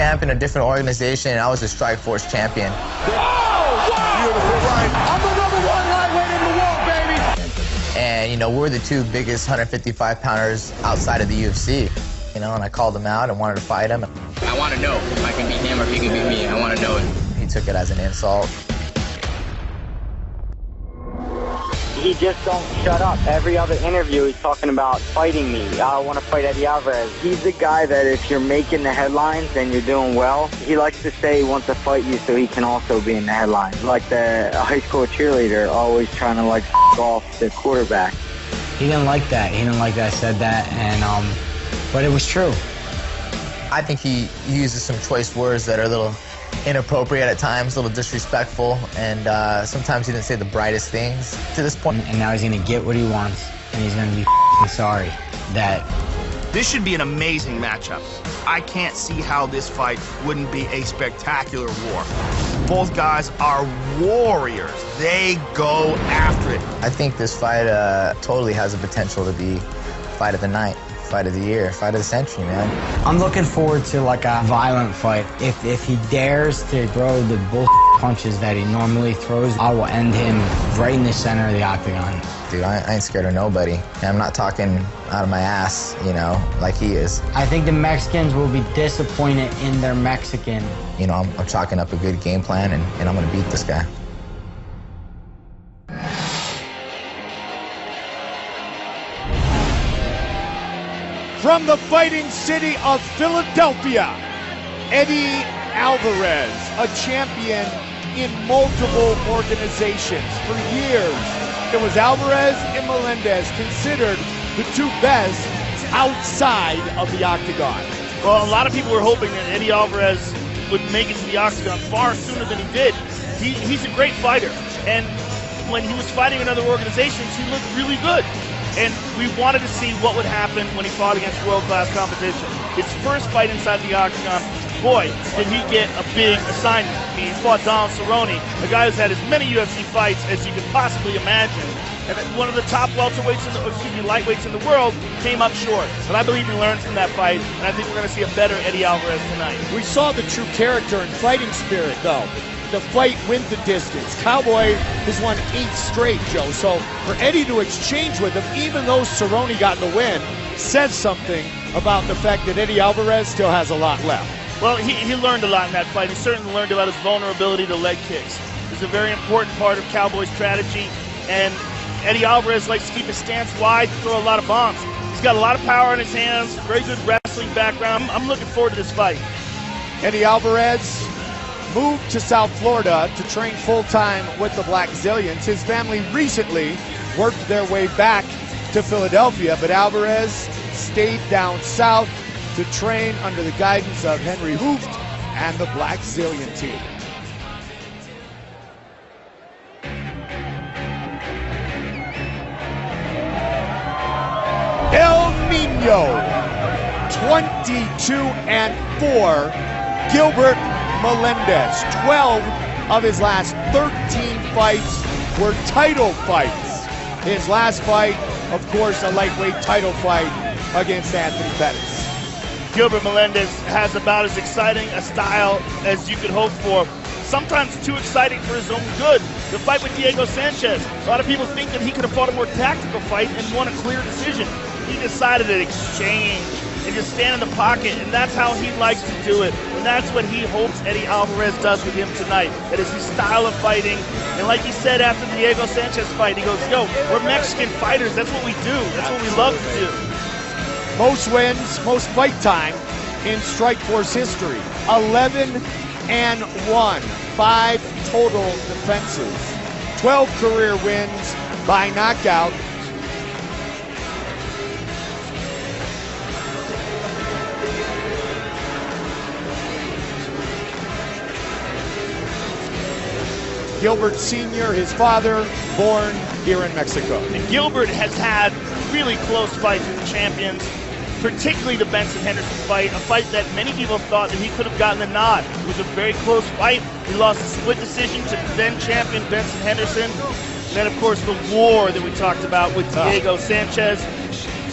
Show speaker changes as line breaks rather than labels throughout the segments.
champ in a different organization, and I was the Strikeforce champion.
Beautiful right. I'm the #1 lightweight in the world, baby.
And, you know, we're the two biggest 155-pounders outside of the UFC. You know, and I called him out and wanted to fight him.
I want to know if I can beat him or if he can beat me. I want to know it.
He took it as an insult.
He just don't shut up. Every other interview he's talking about fighting me. I want to fight Eddie Alvarez. He's the guy that if you're making the headlines and you're doing well, he likes to say he wants to fight you so he can also be in the headlines. Like the high school cheerleader always trying to like off the quarterback.
He didn't like that. He didn't like that I said that, and but it was true.
I think he uses some choice words that are a little inappropriate at times, a little disrespectful, and sometimes he didn't say the brightest things to this point.
And now he's going to get what he wants, and he's going to be sorry that...
This should be an amazing matchup. I can't see how this fight wouldn't be a spectacular war. Both guys are warriors. They go after it.
I think this fight totally has the potential to be fight of the night, fight of the year, fight of the century, man.
I'm looking forward to like a violent fight. If he dares to throw the bull punches that he normally throws, I will end him right in the center of the octagon.
Dude, I ain't scared of nobody. And I'm not talking out of my ass, you know, like he is.
I think the Mexicans will be disappointed in their Mexican.
You know, I'm chalking up a good game plan, and I'm gonna beat this guy.
From the fighting city of Philadelphia, Eddie Alvarez, a champion in multiple organizations for years. It was Alvarez and Melendez considered the two best outside of the octagon.
Well, a lot of people were hoping that Eddie Alvarez would make it to the octagon far sooner than he did. He's a great fighter, and when he was fighting in other organizations, he looked really good. And we wanted to see what would happen when he fought against world-class competition. His first fight inside the octagon, boy, did he get a big assignment. He fought Donald Cerrone, a guy who's had as many UFC fights as you could possibly imagine. And one of the top welterweights lightweights in the world came up short. But I believe he learned from that fight, and I think we're going to see a better Eddie Alvarez tonight.
We saw the true character and fighting spirit, though. The fight went the distance. Cowboy has won 8 straight, Joe. So for Eddie to exchange with him, even though Cerrone got the win, says something about the fact that Eddie Alvarez still has a lot left.
Well, he learned a lot in that fight. He certainly learned about his vulnerability to leg kicks. It's a very important part of Cowboy's strategy, and Eddie Alvarez likes to keep his stance wide, throw a lot of bombs. He's got a lot of power in his hands, very good wrestling background. I'm looking forward to this fight.
Eddie Alvarez moved to South Florida to train full-time with the Black Zillions. His family recently worked their way back to Philadelphia, but Alvarez stayed down south to train under the guidance of Henry Hooft and the Black Zillion team. El Nino, 22-4, Gilbert Melendez. 12 of his last 13 fights were title fights. His last fight, of course, a lightweight title fight against Anthony Pettis.
Gilbert Melendez has about as exciting a style as you could hope for. Sometimes too exciting for his own good. The fight with Diego Sanchez, a lot of people think that he could have fought a more tactical fight and won a clear decision. He decided to exchange and just stand in the pocket, and that's how he likes to do it. And that's what he hopes Eddie Alvarez does with him tonight. That is his style of fighting. And like he said after the Diego Sanchez fight, he goes, yo, we're Mexican fighters. That's what we do. That's what we love to do.
Most wins, most fight time in Strikeforce history. 11-1, 5 total defenses. 12 career wins by knockout. Gilbert Sr., his father, born here in Mexico.
And Gilbert has had really close fights with the champions, particularly the Benson Henderson fight, a fight that many people thought that he could have gotten the nod. It was a very close fight. He lost a split decision to then champion Benson Henderson. And then, of course, the war that we talked about with Diego Sanchez.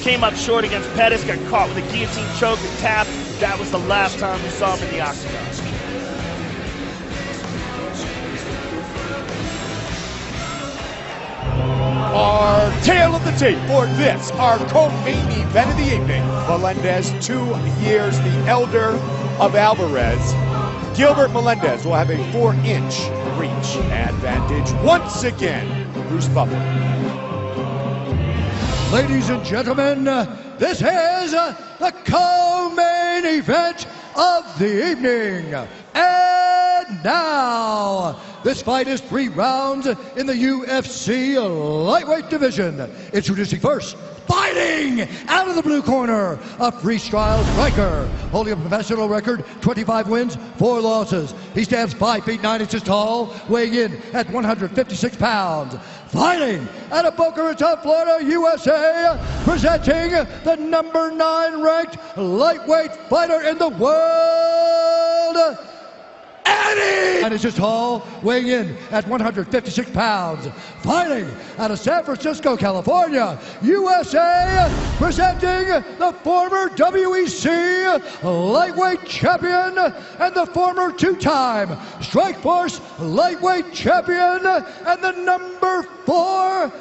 Came up short against Pettis, got caught with a guillotine choke and tapped. that was the last time we saw him in the octagon.
Our tale of the tape for this, our co-main event of the evening. Melendez, 2 years the elder of Alvarez. Gilbert Melendez will have a 4-inch reach advantage once again. Bruce Bubble.
Ladies and gentlemen, this is the co-main event of the evening. And now, this fight is 3 rounds in the UFC lightweight division. Introducing first, fighting out of the blue corner, a freestyle striker, holding a professional record, 25 wins, 4 losses. He stands 5 feet 9 inches tall, weighing in at 156 pounds. Fighting out of Boca Raton, Florida, USA, presenting the number 9 ranked lightweight fighter in the world, Eddie! And is just tall, weighing in at 156 pounds. Fighting out of San Francisco, California, USA, presenting the former WEC lightweight champion and the former 2-time Strikeforce lightweight champion and the number 4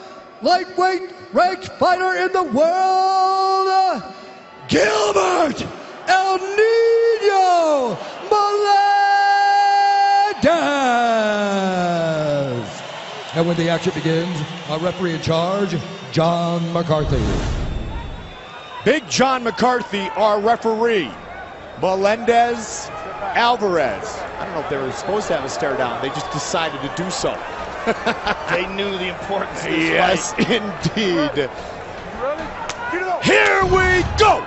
lightweight ranked fighter in the world, Gilbert El Nino Melendez! And when the action begins, our referee in charge, John McCarthy.
Big John McCarthy, our referee. Melendez, Alvarez. I don't know if they were supposed to have a stare down. They just decided to do so.
They knew the importance of this
yes,
fight.
indeed. Here we go!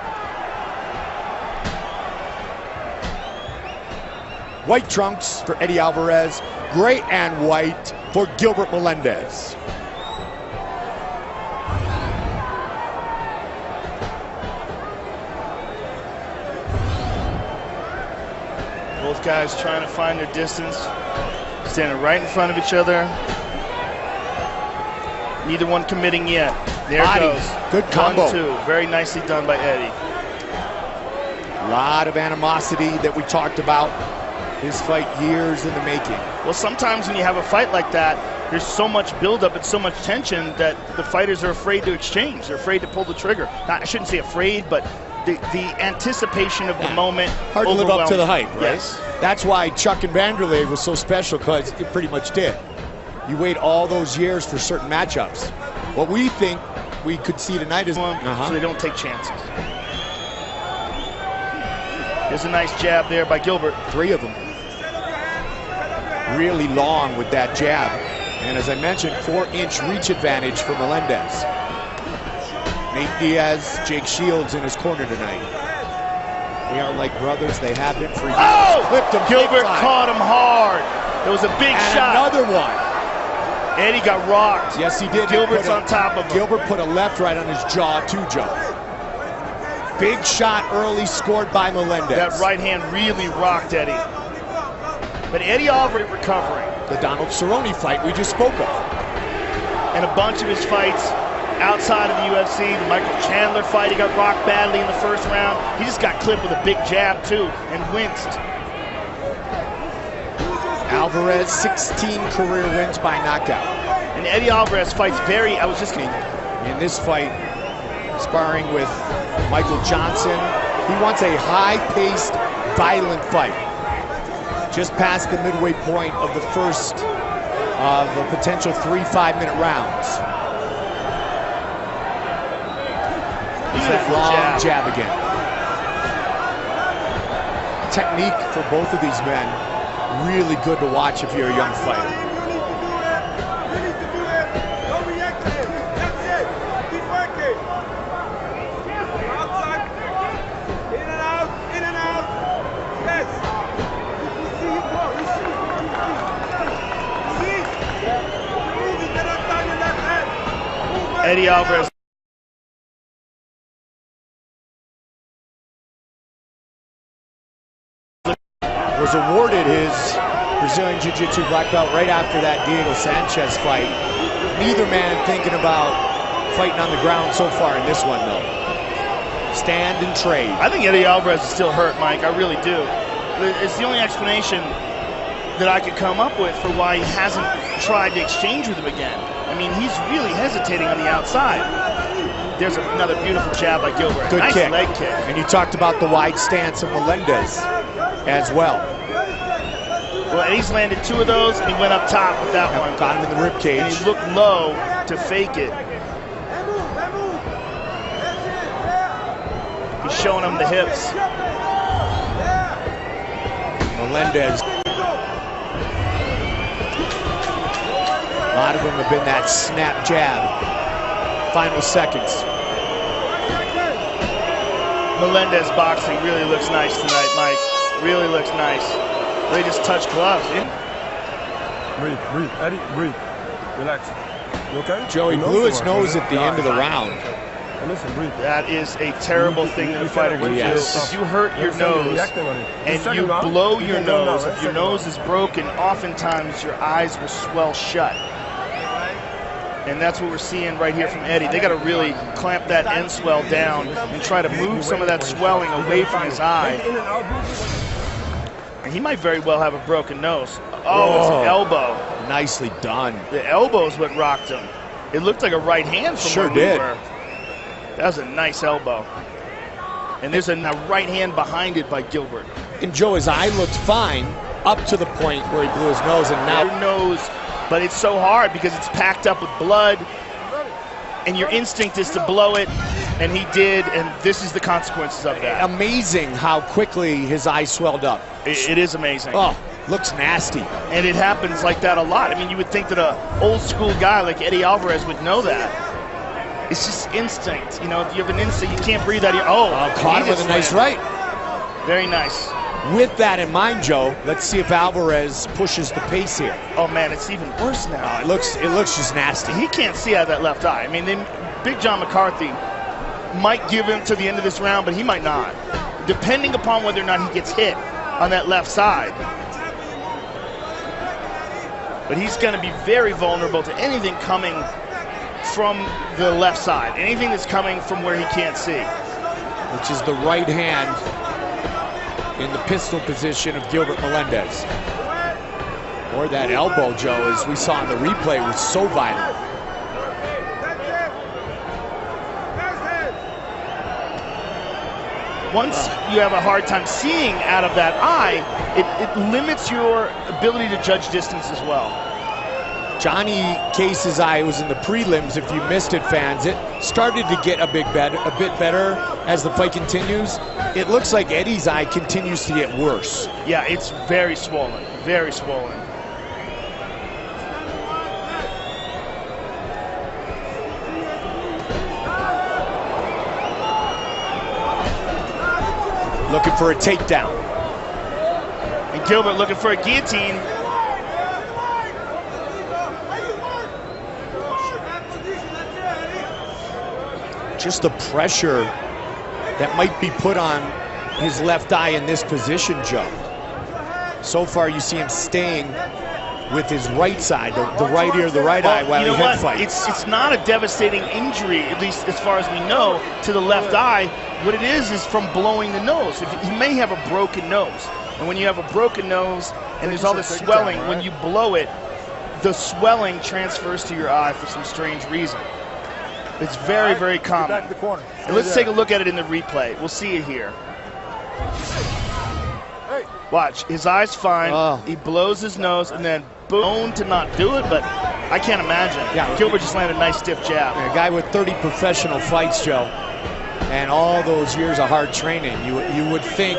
White trunks for Eddie Alvarez, gray and white for Gilbert Melendez.
Both guys trying to find their distance, standing right in front of each other. Neither one committing yet. There it goes.
Good combo.
1-2. Very nicely done by Eddie.
A lot of animosity that we talked about. This fight years in the making.
Well, sometimes when you have a fight like that, there's so much buildup and so much tension that the fighters are afraid to exchange. They're afraid to pull the trigger. I shouldn't say afraid, but the anticipation of the moment.
Hard to live up to the hype, right?
Yes.
That's why Chuck and Vanderlei was so special, because it pretty much did. You wait all those years for certain matchups. What we think we could see tonight is
so they don't take chances. There's a nice jab there by Gilbert.
3 of them. Really long with that jab. And as I mentioned, 4-inch reach advantage for Melendez. Nate Diaz, Jake Shields in his corner tonight. They are like brothers. They have been for years.
Oh!
Clipped him.
Gilbert caught him hard. It was a big shot.
Another one.
Eddie got rocked.
Yes, he did.
Gilbert's on top of him.
Gilbert put a left right on his jaw, too, Joe. Big shot early scored by Melendez.
That right hand really rocked Eddie. But Eddie Alvarez recovering.
The Donald Cerrone fight we just spoke of.
And a bunch of his fights outside of the UFC. The Michael Chandler fight, he got rocked badly in the first round. He just got clipped with a big jab, too, and winced.
Alvarez, 16 career wins by knockout.
And Eddie Alvarez fights very,
in this fight, sparring with Michael Johnson. He wants a high-paced, violent fight. Just past the midway point of the first of a potential 3 5-minute rounds. That long jab again. Technique for both of these men, really good to watch if you're a young fighter.
Eddie Alvarez.
Was awarded his Brazilian Jiu-Jitsu black belt right after that Diego Sanchez fight. Neither man thinking about fighting on the ground so far in this one, though. stand and trade.
I think Eddie Alvarez is still hurt, Mike. I really do. It's the only explanation that I could come up with for why he hasn't tried to exchange with him again. I mean, he's really hesitating on the outside. There's another beautiful jab by Gilbert.
Good
nice
kick.
leg kick.
And you talked about the wide stance of Melendez as well.
Well, Eddie's landed 2 of those, and he went up top with that one.
Got him in the rib cage.
And he looked low to fake it. He's showing him the hips.
Melendez. A lot of them have been that snap jab. Final seconds.
Melendez boxing really looks nice tonight, Mike. Really looks nice. They just touch gloves.
Breathe, breathe, Eddie, breathe. Relax. You okay?
Joey blew his nose at the end of the round.
Listen, breathe.
That is a terrible thing that a fighter can do. If you hurt your nose and you blow your nose, if your nose is broken, oftentimes your eyes will swell shut. And that's what we're seeing right here from Eddie. They got to really clamp that end swell down and try to move some of that swelling away from his eye. And he might very well have a broken nose. Oh, it's an elbow.
Nicely done.
The elbow is what rocked him. It looked like a right hand from
Sure
where we
did.
were. That was a nice elbow. And there's a right hand behind it by Gilbert.
And Joe, his eye looked fine up to the point where he blew his nose, and now
Your nose, but it's so hard because it's packed up with blood, and your instinct is to blow it, and he did, and this is the consequences of that.
amazing how quickly his eye swelled up.
It is amazing.
Oh, looks nasty.
And it happens like that a lot. I mean, you would think that a old school guy like Eddie Alvarez would know that. It's just instinct. You know, if you have an instinct, you can't breathe out of your...
Caught him with a nice right.
Very nice.
With that in mind, Joe, let's see if Alvarez pushes the pace here.
Oh man, it's even worse now.
It looks just nasty.
He can't see out of that left eye. I mean, Big John McCarthy might give him to the end of this round, but he might not, depending upon whether or not he gets hit on that left side. But he's going to be very vulnerable to anything coming from the left side, anything that's coming from where he can't see.
Which is the right hand in the pistol position of Gilbert Melendez. Or that elbow, Joe, as we saw in the replay, was so violent.
Once you have a hard time seeing out of that eye, it limits your ability to judge distance as well.
Johnny Case's eye was in the prelims. If you missed it, fans, it started to get a bit better as the fight continues. It looks like Eddie's eye continues to get worse.
Yeah, it's very swollen, very swollen.
Looking for a takedown.
And Gilbert looking for a guillotine.
Just the pressure that might be put on his left eye in this position, Joe. So far, you see him staying with his right side, the right ear, the right eye, while he head fights.
It's not a devastating injury, at least as far as we know, to the left eye. What it is from blowing the nose. He may have a broken nose. And when you have a broken nose and there's all this swelling, when you blow it, the swelling transfers to your eye for some strange reason. It's very, very common.
Back to the corner.
And let's take a look at it in the replay. We'll see it here. Watch, his eye's fine. He blows his nose and then boom, to not do it, but I can't imagine.
Yeah,
Gilbert just landed a nice stiff jab.
A guy with 30 professional fights, Joe, and all those years of hard training, you would think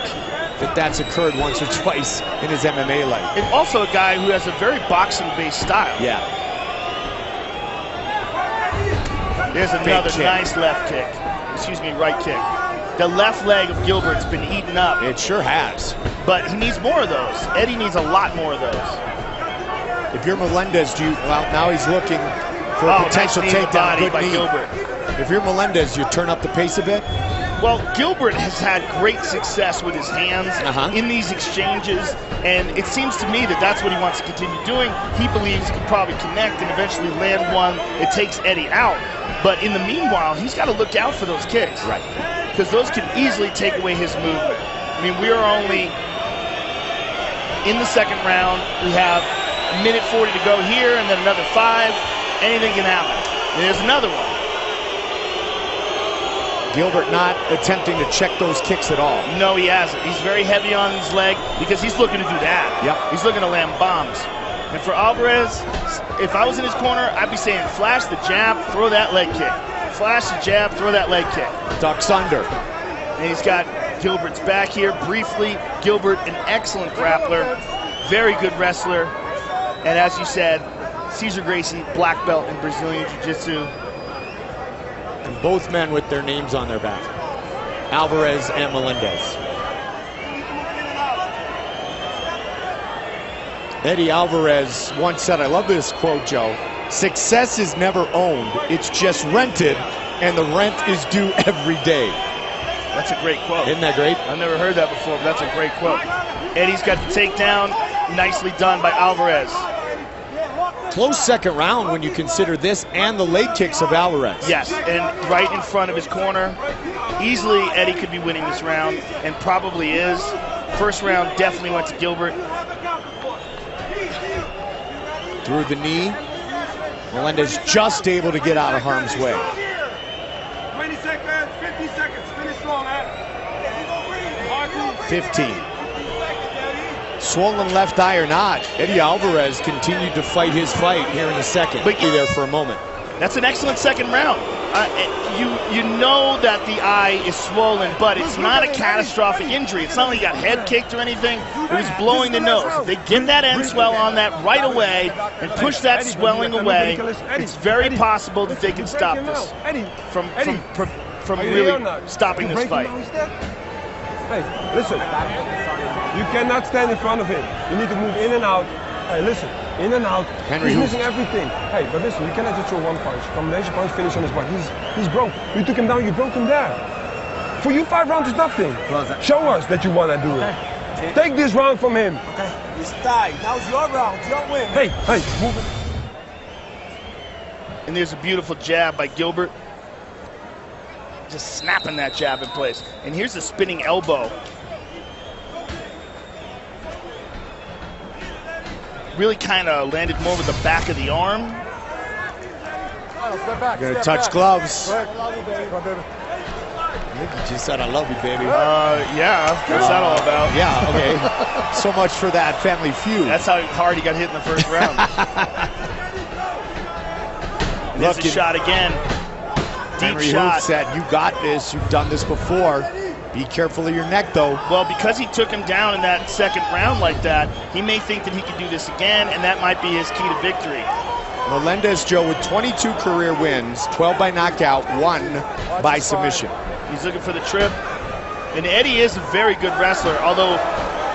that that's occurred once or twice in his MMA life.
And also a guy who has a very boxing-based style.
Yeah.
There's another nice left kick. Excuse me, right kick. The left leg of Gilbert's been eaten up.
It sure has.
But he needs more of those. Eddie needs a lot more of those.
If you're Melendez, well, now he's looking for a potential takedown. Good
by
knee.
Gilbert.
If you're Melendez, you turn up the pace a bit?
Well, Gilbert has had great success with his hands in these exchanges, and it seems to me that that's what he wants to continue doing. He believes he can probably connect and eventually land one that takes Eddie out. But in the meanwhile, he's got to look out for those kicks.
Right.
because those can easily take away his movement. I mean, we are only in the second round. We have a minute 40 to go here, and then another 5. Anything can happen. And there's another one.
Gilbert not attempting to check those kicks at all.
No, he hasn't. He's very heavy on his leg because he's looking to do that.
Yep.
He's looking to land bombs. And for Alvarez, if I was in his corner, I'd be saying flash the jab, throw that leg kick. Flash the jab, throw that leg kick.
Ducks under.
And he's got Gilbert's back here briefly. Gilbert, an excellent grappler, very good wrestler. And as you said, Cesar Gracie, black belt in Brazilian Jiu-Jitsu.
And both men with their names on their back. Alvarez and Melendez. Eddie Alvarez once said, I love this quote, Joe, success is never owned, it's just rented, and the rent is due every day.
That's a great quote.
Isn't that great?
I've never heard that before, but that's a great quote. Eddie's got the takedown, nicely done by Alvarez.
Close second round when you consider this and the leg kicks of Alvarez.
Yes, and right in front of his corner. Easily, Eddie could be winning this round, and probably is. First round definitely went to Gilbert.
Through the knee. Melendez just able to get out of harm's way.
20 seconds, 50 seconds, finish strong,
15. Swollen left eye or not, Eddie Alvarez continued to fight his fight here in the second. But be there for a moment.
That's an excellent second round. You know that the eye is swollen, but it's not a catastrophic injury. It's not like he got head kicked or anything. It was blowing the nose. If they get that end swell on that right away and push that swelling away, it's very possible that they can stop this from really stopping this fight.
Hey, listen, you cannot stand in front of him. You need to move in and out. Hey, listen, in and out. He's missing everything. Hey, but listen, you cannot just throw one punch. Combination punch, finish on his back. He's broke. You took him down, you broke him there. For you, 5 rounds is nothing. Show us that you want to do it. Take this round from him.
Okay, it's tied. That was your round, your win.
Hey, move it.
And there's a beautiful jab by Gilbert. Just snapping that jab in place. And here's the spinning elbow. Really kind of landed more with the back of the arm.
Gonna touch gloves. I think you just said I love you, baby.
Yeah, what's that all about?
Yeah, okay. So much for that family feud.
That's how hard he got hit in the first round. There's a shot again. Deep shot.
Said, you got this, you've done this before. Be careful of your neck, though.
Well, because he took him down in that second round like that, he may think that he could do this again, and that might be his key to victory.
Melendez, Joe, with 22 career wins, 12 by knockout, 1 by submission.
He's looking for the trip. And Eddie is a very good wrestler, although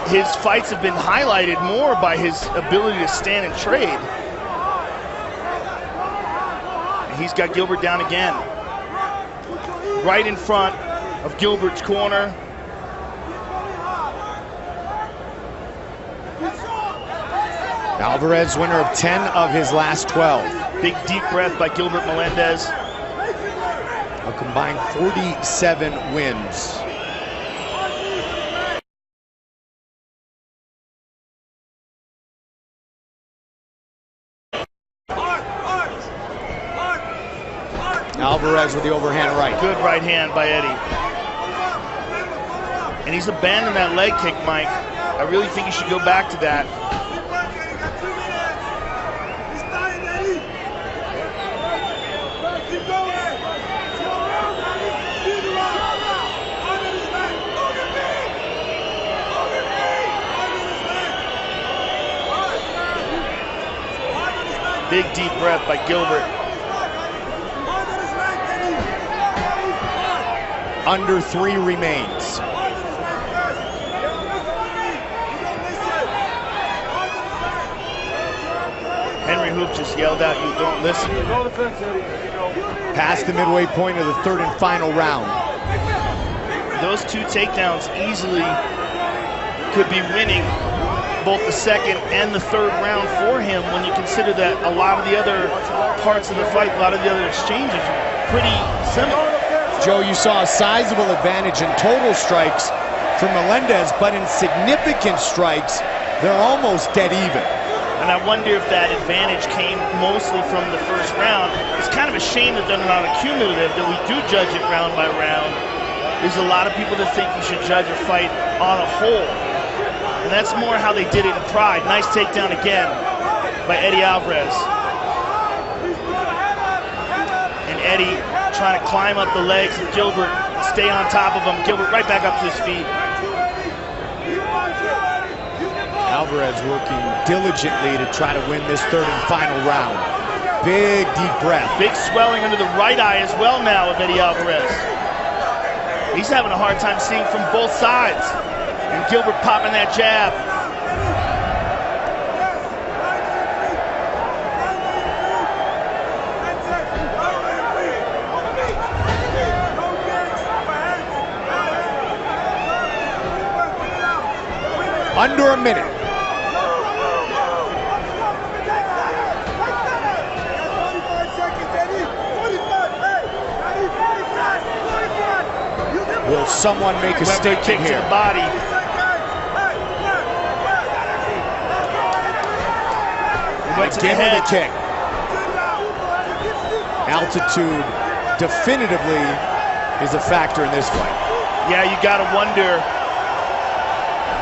his fights have been highlighted more by his ability to stand and trade. And he's got Gilbert down again. Right in front of Gilbert's corner.
Alvarez, winner of 10 of his last 12.
Big deep breath by Gilbert Melendez.
A combined 47 wins. Alvarez with the overhand right.
Good right hand by Eddie. And he's abandoned that leg kick, Mike. I really think he should go back to that. Big deep breath by Gilbert.
Under 3 remains.
Henry Hoop just yelled out, "You don't listen."
Past the midway point of the third and final round.
Those 2 takedowns easily could be winning both the second and the third round for him when you consider that a lot of the other parts of the fight, a lot of the other exchanges are pretty similar.
Joe, you saw a sizable advantage in total strikes for Melendez, but in significant strikes, they're almost dead even.
And I wonder if that advantage came mostly from the first round. It's kind of a shame that they're not accumulative, that we do judge it round by round. There's a lot of people that think you should judge a fight on a whole. And that's more how they did it in Pride. Nice takedown again by Eddie Alvarez. And Eddie trying to climb up the legs of Gilbert, stay on top of him. Gilbert right back up to his feet.
Alvarez working diligently to try to win this third and final round. Big deep breath.
Big swelling under the right eye as well now of Eddie Alvarez. He's having a hard time seeing from both sides. And Gilbert popping that jab.
Under a minute. Will someone make a statement
kick
here?
To the body.
Again with a kick. Altitude definitively is a factor in this fight.
Yeah, you gotta wonder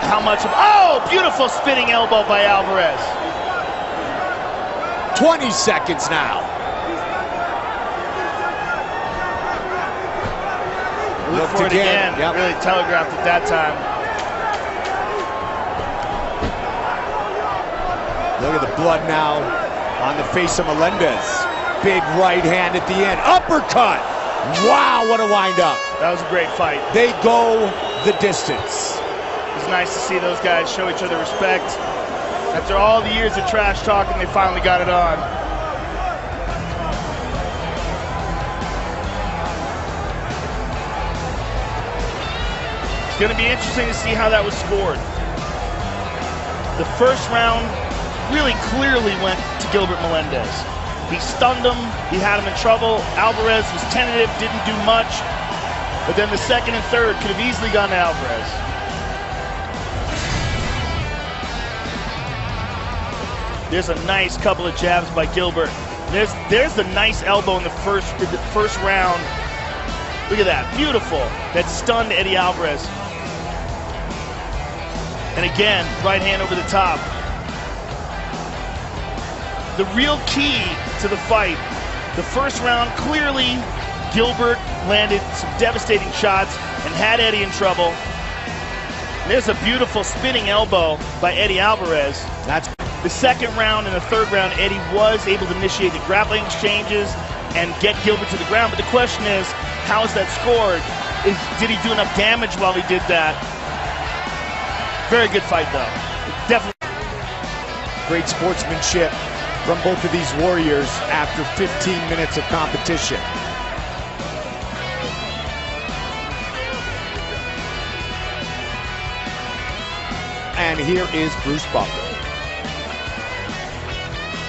how much of, oh, beautiful spinning elbow by Alvarez.
20 seconds now.
Look for it again.
Yep.
Really telegraphed at that time.
Look at the blood now on the face of Melendez. Big right hand at the end. Uppercut. Wow, what a wind-up.
That was a great fight.
They go the distance.
It's nice to see those guys show each other respect. After all the years of trash talking, they finally got it on. It's going to be interesting to see how that was scored. The first round really clearly went to Gilbert Melendez. He stunned him, he had him in trouble. Alvarez was tentative, didn't do much. But then the second and third could have easily gone to Alvarez. There's a nice couple of jabs by Gilbert. There's the nice elbow in the first round. Look at that, beautiful. That stunned Eddie Alvarez. And again, right hand over the top. The real key to the fight, the first round, clearly Gilbert landed some devastating shots and had Eddie in trouble. There's a beautiful spinning elbow by Eddie Alvarez.
That's
the second round and the third round, Eddie was able to initiate the grappling exchanges and get Gilbert to the ground. But the question is, how is that scored? Did he do enough damage while he did that? Very good fight, though. Definitely.
Great sportsmanship from both of these warriors after 15 minutes of competition. And here is Bruce Buffer.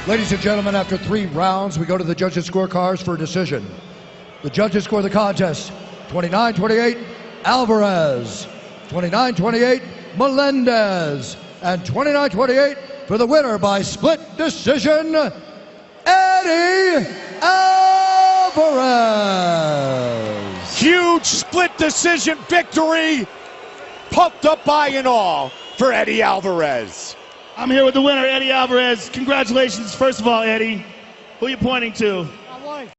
Ladies and gentlemen, after 3 rounds, we go to the judges' scorecards for a decision. The judges score the contest 29-28 Alvarez, 29-28 Melendez, and 29-28 for the winner by split decision, Eddie Alvarez.
Huge split decision victory, pumped up by and all for Eddie Alvarez.
I'm here with the winner, Eddie Alvarez. Congratulations, first of all, Eddie. Who are you pointing to?